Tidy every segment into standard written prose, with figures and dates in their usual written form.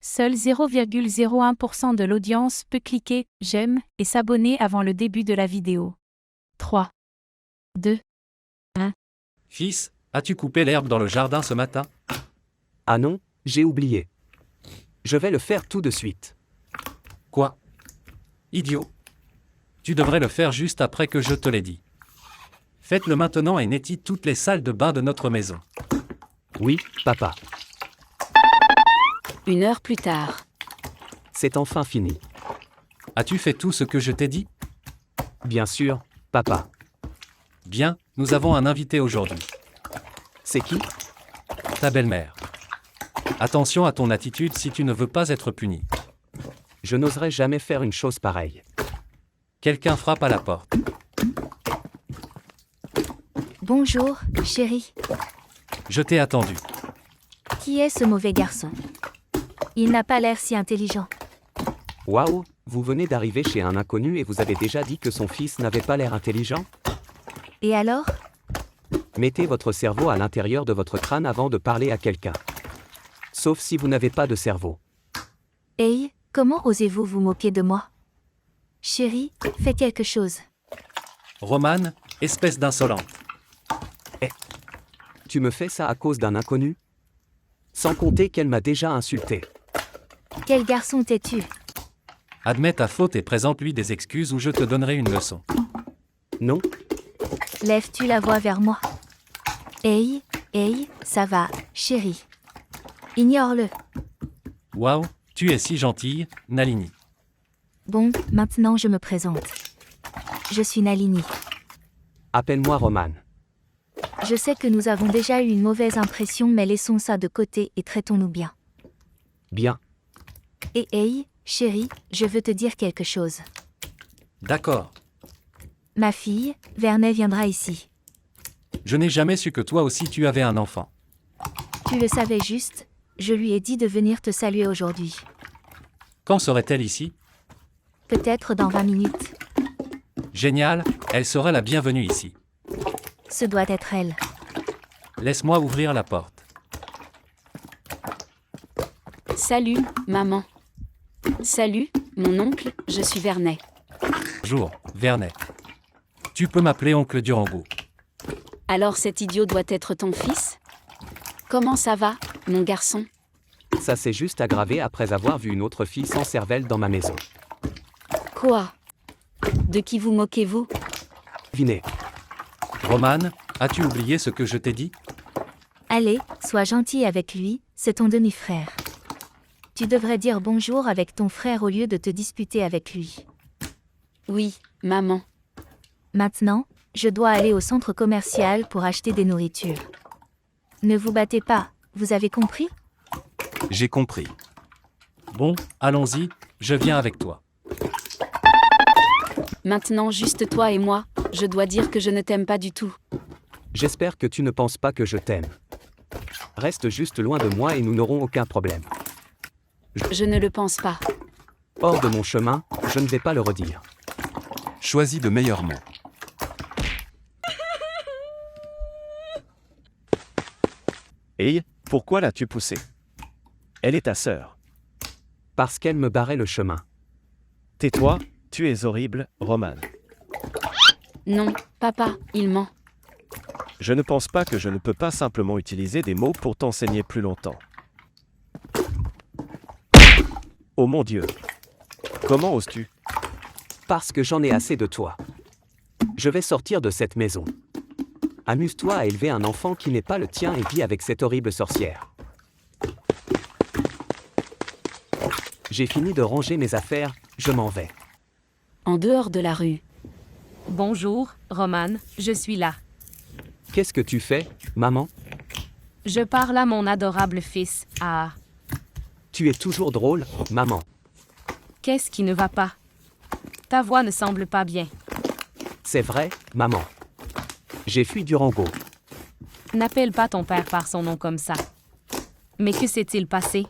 Seul 0,01% de l'audience peut cliquer « J'aime » et s'abonner avant le début de la vidéo. 3, 2, 1. Fils, as-tu coupé l'herbe dans le jardin ce matin? Ah non, j'ai oublié. Je vais le faire tout de suite. Quoi? Idiot. Tu devrais le faire juste après que je te l'ai dit. Faites-le maintenant et nettoie toutes les salles de bain de notre maison. Oui, papa. 1 heure plus tard. C'est enfin fini. As-tu fait tout ce que je t'ai dit? Bien sûr, papa. Bien, nous avons un invité aujourd'hui. C'est qui? Ta belle-mère. Attention à ton attitude si tu ne veux pas être puni. Je n'oserais jamais faire une chose pareille. Quelqu'un frappe à la porte. Bonjour, chérie. Je t'ai attendu. Qui est ce mauvais garçon? Il n'a pas l'air si intelligent. Waouh, vous venez d'arriver chez un inconnu et vous avez déjà dit que son fils n'avait pas l'air intelligent? Et alors? Mettez votre cerveau à l'intérieur de votre crâne avant de parler à quelqu'un. Sauf si vous n'avez pas de cerveau. Hey, comment osez-vous vous moquer de moi? Chérie, fais quelque chose. Romane, espèce d'insolente. Tu me fais ça à cause d'un inconnu? Sans compter qu'elle m'a déjà insulté. Quel garçon t'es-tu? Admets ta faute et présente-lui des excuses ou je te donnerai une leçon. Non? Lèves-tu la voix vers moi? Hey, ça va, chérie. Ignore-le. Waouh, tu es si gentille, Nalini. Bon, maintenant je me présente. Je suis Nalini. Appelle-moi Roman. Je sais que nous avons déjà eu une mauvaise impression, mais laissons ça de côté et traitons-nous bien. Bien. Et hey, chérie, je veux te dire quelque chose. D'accord. Ma fille, Vernet viendra ici. Je n'ai jamais su que toi aussi tu avais un enfant. Tu le savais juste, je lui ai dit de venir te saluer aujourd'hui. Quand serait-elle ici? Peut-être dans 20 minutes. Génial, elle sera la bienvenue ici. Ce doit être elle. Laisse-moi ouvrir la porte. Salut, maman. Salut, mon oncle, je suis Vernet. Bonjour, Vernet. Tu peux m'appeler oncle Durango. Alors cet idiot doit être ton fils? Comment ça va, mon garçon? Ça s'est juste aggravé après avoir vu une autre fille sans cervelle dans ma maison. Quoi? De qui vous moquez-vous? Vinez. Romane, as-tu oublié ce que je t'ai dit? Allez, sois gentil avec lui, c'est ton demi-frère. Tu devrais dire bonjour avec ton frère au lieu de te disputer avec lui. Oui, maman. Maintenant, je dois aller au centre commercial pour acheter des nourritures. Ne vous battez pas, vous avez compris? J'ai compris. Bon, allons-y, je viens avec toi. Maintenant juste toi et moi, je dois dire que je ne t'aime pas du tout. J'espère que tu ne penses pas que je t'aime. Reste juste loin de moi et nous n'aurons aucun problème. Je ne le pense pas. Hors de mon chemin, je ne vais pas le redire. Choisis de meilleurs mots. Hey, pourquoi l'as-tu poussée? Elle est ta sœur. Parce qu'elle me barrait le chemin. Tais-toi, tu es horrible, Roman. Non, papa, il ment. Je ne pense pas que je ne peux pas simplement utiliser des mots pour t'enseigner plus longtemps. Oh mon Dieu. Comment oses-tu? Parce que j'en ai assez de toi. Je vais sortir de cette maison. Amuse-toi à élever un enfant qui n'est pas le tien et vis avec cette horrible sorcière. J'ai fini de ranger mes affaires, je m'en vais. En dehors de la rue. Bonjour, Romane, je suis là. Qu'est-ce que tu fais, maman? Je parle à mon adorable fils. Ah, Tu es toujours drôle, maman. qu'est-ce qui ne va pas? Ta voix ne semble pas bien. C'est vrai, maman. J'ai fui Durango. N'appelle pas ton père par son nom comme ça. Mais que s'est-il passé?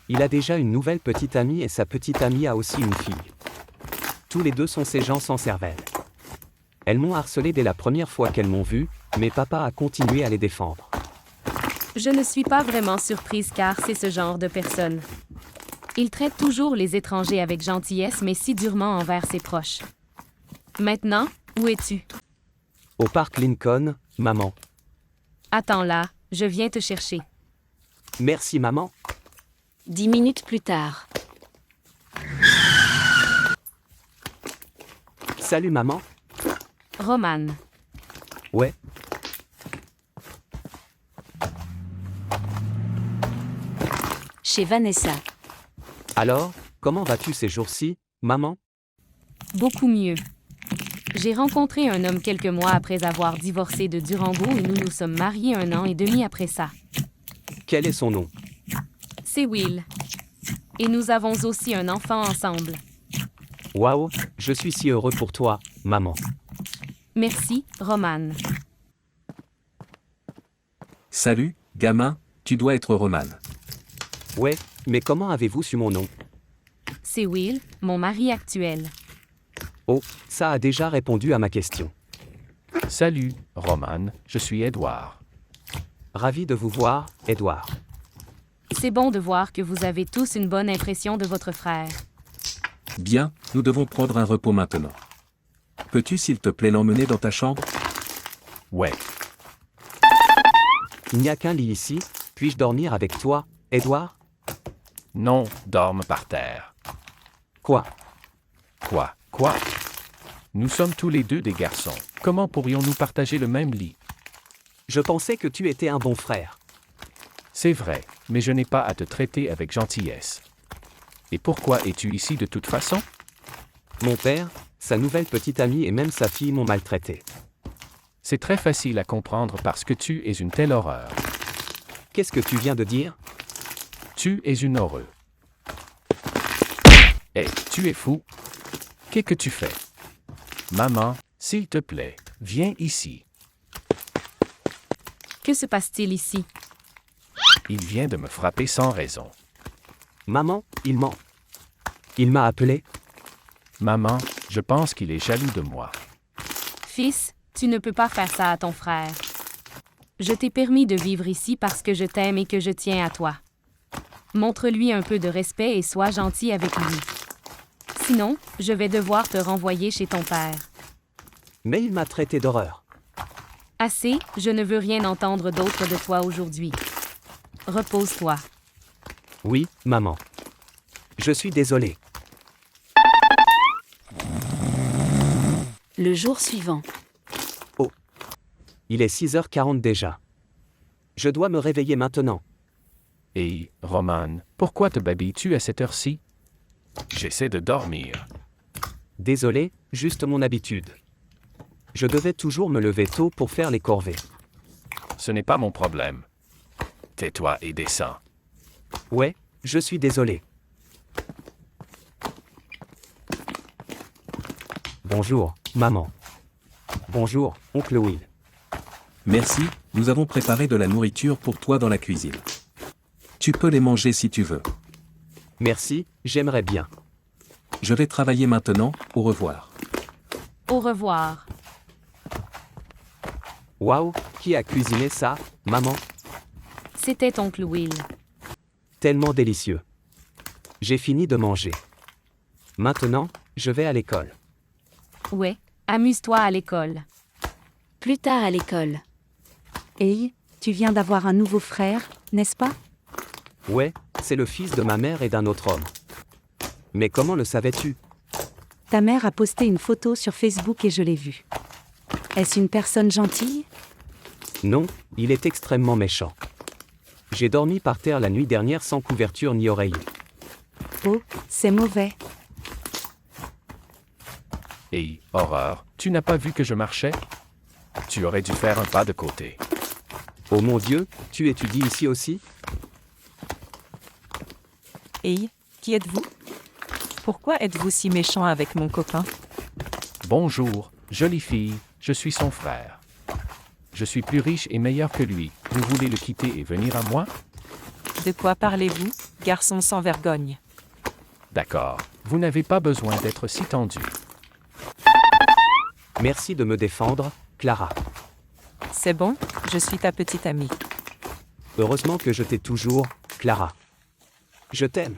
Il a déjà une nouvelle petite amie et sa petite amie a aussi une fille. Tous les deux sont ces gens sans cervelle. Elles m'ont harcelé dès la première fois qu'elles m'ont vu, mais papa a continué à les défendre. Je ne suis pas vraiment surprise car c'est ce genre de personne. Il traite toujours les étrangers avec gentillesse mais si durement envers ses proches. Maintenant, où es-tu? Au parc Lincoln, maman. Attends là, je viens te chercher. Merci, maman. 10 minutes plus tard. Salut, maman. Roman. Ouais. Chez Vanessa. Alors, comment vas-tu ces jours-ci, maman? Beaucoup mieux. J'ai rencontré un homme quelques mois après avoir divorcé de Durango et nous nous sommes mariés 1 an et demi après ça. Quel est son nom? C'est Will. Et nous avons aussi un enfant ensemble. Waouh, je suis si heureux pour toi, maman. Merci, Roman. Salut, gamin, tu dois être Roman. Ouais, mais comment avez-vous su mon nom? C'est Will, mon mari actuel. Oh, ça a déjà répondu à ma question. Salut, Roman, je suis Edouard. Ravi de vous voir, Edouard. C'est bon de voir que vous avez tous une bonne impression de votre frère. Bien, nous devons prendre un repos maintenant. Peux-tu s'il te plaît l'emmener dans ta chambre? Ouais, Il n'y a qu'un lit ici, puis-je dormir avec toi, Edouard? non, dorme par terre. Quoi? Quoi? Nous sommes tous les deux des garçons. Comment pourrions-nous partager le même lit? Je pensais que tu étais un bon frère. C'est vrai, mais je n'ai pas à te traiter avec gentillesse. Et pourquoi es-tu ici de toute façon? Mon père, sa nouvelle petite amie et même sa fille m'ont maltraité. C'est très facile à comprendre parce que tu es une telle horreur. Qu'est-ce que tu viens de dire? Tu es une horreur. Hé, tu es fou? Qu'est-ce que tu fais? Maman, s'il te plaît, viens ici. Que se passe-t-il ici? Il vient de me frapper sans raison. Maman, il ment. Il m'a appelé. Maman, je pense qu'il est jaloux de moi. Fils, tu ne peux pas faire ça à ton frère. Je t'ai permis de vivre ici parce que je t'aime et que je tiens à toi. Montre-lui un peu de respect et sois gentil avec lui. Sinon, je vais devoir te renvoyer chez ton père. Mais il m'a traité d'horreur. Assez, je ne veux rien entendre d'autre de toi aujourd'hui. Repose-toi. Oui, maman. Je suis désolé. Le jour suivant. Il est 6h40 déjà. Je dois me réveiller maintenant. Et, Roman, pourquoi te babilles-tu à cette heure-ci? J'essaie de dormir. Désolé, juste mon habitude. Je devais toujours me lever tôt pour faire les corvées. Ce n'est pas mon problème. Tais-toi et descends. Ouais, je suis désolé. Bonjour, maman. Bonjour, oncle Will. Merci, nous avons préparé de la nourriture pour toi dans la cuisine. Tu peux les manger si tu veux. Merci, j'aimerais bien. Je vais travailler maintenant, au revoir. Au revoir. Waouh, qui a cuisiné ça, maman? C'était oncle Will. Tellement délicieux. J'ai fini de manger. Maintenant, je vais à l'école. Ouais, amuse-toi à l'école. Plus tard à l'école. Hey, tu viens d'avoir un nouveau frère, n'est-ce pas? Ouais, c'est le fils de ma mère et d'un autre homme. Mais comment le savais-tu? Ta mère a posté une photo sur Facebook et je l'ai vue. Est-ce une personne gentille? Non, il est extrêmement méchant. J'ai dormi par terre la nuit dernière sans couverture ni oreiller. Oh, c'est mauvais. Et, horreur, tu n'as pas vu que je marchais? Tu aurais dû faire un pas de côté. Oh mon Dieu, tu étudies ici aussi? Hey, qui êtes-vous? Pourquoi êtes-vous si méchant avec mon copain? Bonjour, jolie fille, je suis son frère. Je suis plus riche et meilleur que lui. Vous voulez le quitter et venir à moi? De quoi parlez-vous, garçon sans vergogne? D'accord, vous n'avez pas besoin d'être si tendu. Merci de me défendre, Clara. C'est bon, je suis ta petite amie. Heureusement que je t'ai toujours, Clara. Je t'aime.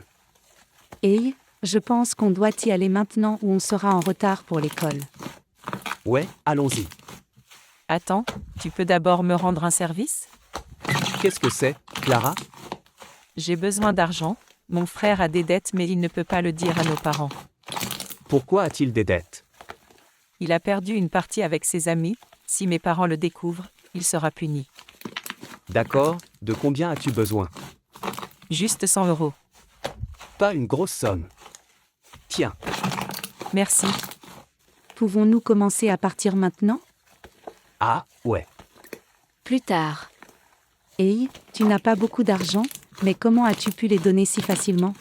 Hey, je pense qu'on doit y aller maintenant ou on sera en retard pour l'école. Ouais, allons-y. Attends, tu peux d'abord me rendre un service? Qu'est-ce que c'est, Clara? J'ai besoin d'argent. Mon frère a des dettes mais il ne peut pas le dire à nos parents. Pourquoi a-t-il des dettes? Il a perdu une partie avec ses amis. Si mes parents le découvrent, il sera puni. D'accord, de combien as-tu besoin? Juste 100 €. Pas une grosse somme. Tiens, Merci. Pouvons-nous commencer à partir maintenant? ah, ouais. Plus tard. Hey, tu n'as pas beaucoup d'argent, mais comment as-tu pu les donner si facilement?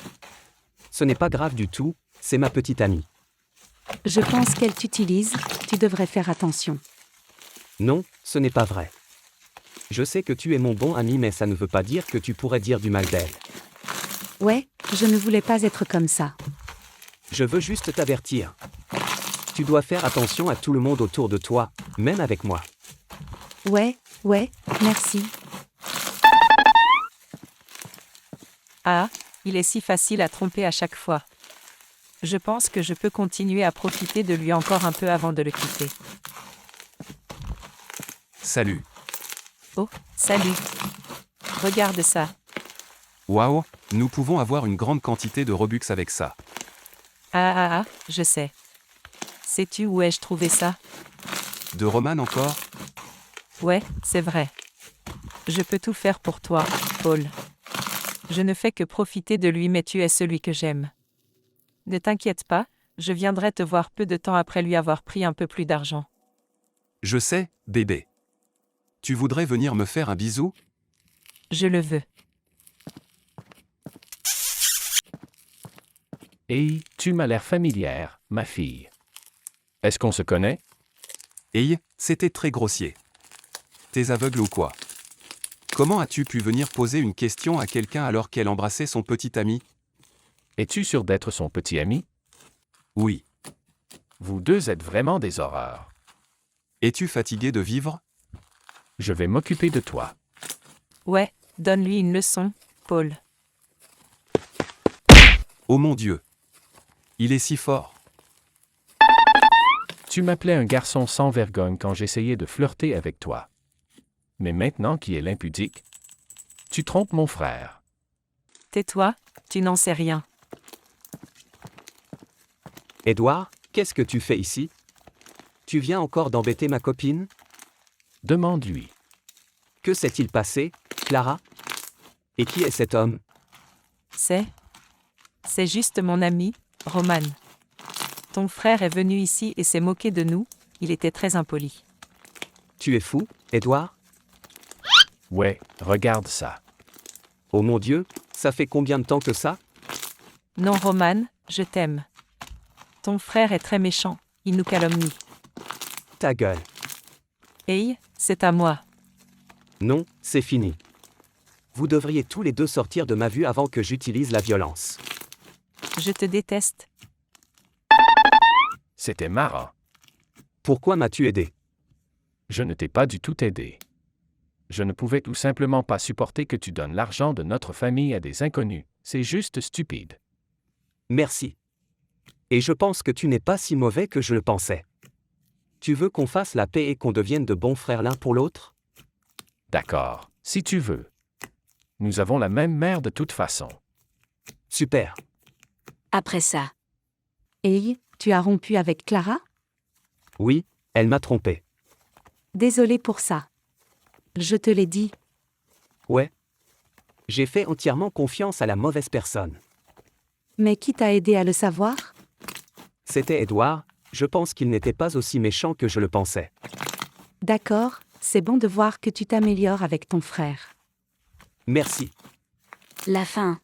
Ce n'est pas grave du tout, c'est ma petite amie. Je pense qu'elle t'utilise, tu devrais faire attention. Non, ce n'est pas vrai. Je sais que tu es mon bon ami, mais ça ne veut pas dire que tu pourrais dire du mal d'elle. Ouais, je ne voulais pas être comme ça. Je veux juste t'avertir. Tu dois faire attention à tout le monde autour de toi, même avec moi. Ouais, merci. Ah, il est si facile à tromper à chaque fois. Je pense que je peux continuer à profiter de lui encore un peu avant de le quitter. Salut. Oh, salut. Regarde ça. Waouh, nous pouvons avoir une grande quantité de Robux avec ça. Je sais. Sais-tu où ai-je trouvé ça? De Roman encore? Ouais, c'est vrai. Je peux tout faire pour toi, Paul. Je ne fais que profiter de lui, mais tu es celui que j'aime. Ne t'inquiète pas, je viendrai te voir peu de temps après lui avoir pris un peu plus d'argent. Je sais, bébé. Tu voudrais venir me faire un bisou? Je le veux. Hey, tu m'as l'air familière, ma fille. Est-ce qu'on se connaît? Hey, c'était très grossier. T'es aveugle ou quoi? Comment as-tu pu venir poser une question à quelqu'un alors qu'elle embrassait son petit ami? Es-tu sûr d'être son petit ami? Oui. Vous deux êtes vraiment des horreurs. Es-tu fatigué de vivre? Je vais m'occuper de toi. Ouais, donne-lui une leçon, Paul. Oh mon Dieu. Il est si fort. Tu m'appelais un garçon sans vergogne quand j'essayais de flirter avec toi. Mais maintenant qui est l'impudique, tu trompes mon frère. Tais-toi, tu n'en sais rien. Édouard, qu'est-ce que tu fais ici? Tu viens encore d'embêter ma copine? Demande-lui. Que s'est-il passé, Clara? Et qui est cet homme? C'est juste mon ami, Roman. Ton frère est venu ici et s'est moqué de nous, il était très impoli. Tu es fou, Édouard? Ouais, regarde ça. Oh mon Dieu, ça fait combien de temps que ça? Non, Roman, je t'aime. Ton frère est très méchant, il nous calomnie. Ta gueule. Hey, c'est à moi. Non, c'est fini. Vous devriez tous les deux sortir de ma vue avant que j'utilise la violence. Je te déteste. C'était marrant. Pourquoi m'as-tu aidé? Je ne t'ai pas du tout aidé. Je ne pouvais tout simplement pas supporter que tu donnes l'argent de notre famille à des inconnus. C'est juste stupide. Merci. Et je pense que tu n'es pas si mauvais que je le pensais. Tu veux qu'on fasse la paix et qu'on devienne de bons frères l'un pour l'autre? D'accord, si tu veux. Nous avons la même mère de toute façon. Super. Après ça. Hey, tu as rompu avec Clara? Oui, elle m'a trompé. Désolé pour ça. Je te l'ai dit. Ouais. J'ai fait entièrement confiance à la mauvaise personne. Mais qui t'a aidé à le savoir? C'était Édouard, je pense qu'il n'était pas aussi méchant que je le pensais. D'accord, c'est bon de voir que tu t'améliores avec ton frère. Merci. La fin.